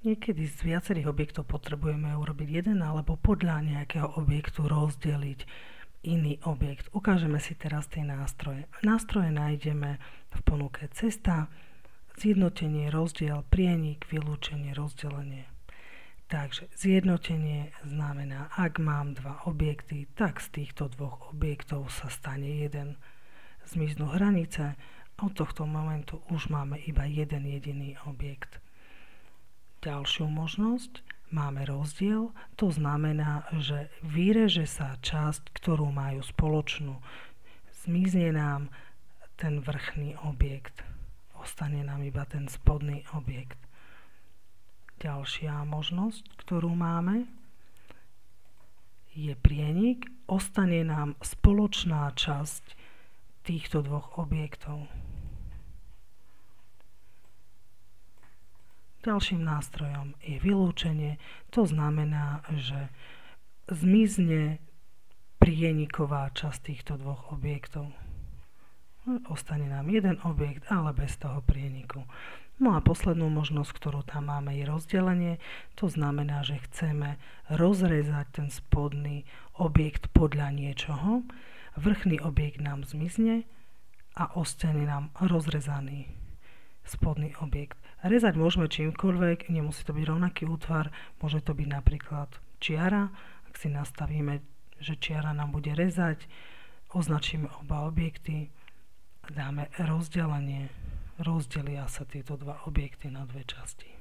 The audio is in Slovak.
Niekedy z viacerých objektov potrebujeme urobiť jeden alebo podľa nejakého objektu rozdeliť iný objekt. Ukážeme si teraz tie nástroje. Nástroje nájdeme v ponuke cesta, zjednotenie, rozdiel, prienik, vylúčenie, rozdelenie. Takže zjednotenie znamená, ak mám dva objekty, tak z týchto dvoch objektov sa stane jeden. Zmiznú hranice a od tohto momentu už máme iba jeden jediný objekt. Ďalšiu možnosť máme rozdiel, to znamená, že vyreže sa časť, ktorú majú spoločnú. Zmizne nám ten vrchný objekt, ostane nám iba ten spodný objekt. Ďalšia možnosť, ktorú máme, je prienik, ostane nám spoločná časť týchto dvoch objektov. Ďalším nástrojom je vylúčenie, to znamená, že zmizne prieniková časť týchto dvoch objektov. Ostane nám jeden objekt, ale bez toho prieniku. No a poslednú možnosť, ktorú tam máme, je rozdelenie, to znamená, že chceme rozrezať ten spodný objekt podľa niečoho, vrchný objekt nám zmizne a ostane nám rozrezaný spodný objekt. Rezať môžeme čímkoľvek, nemusí to byť rovnaký útvar, môže to byť napríklad čiara. Ak si nastavíme, že čiara nám bude rezať, označíme oba objekty, dáme rozdelenie, rozdelia sa tieto dva objekty na dve časti.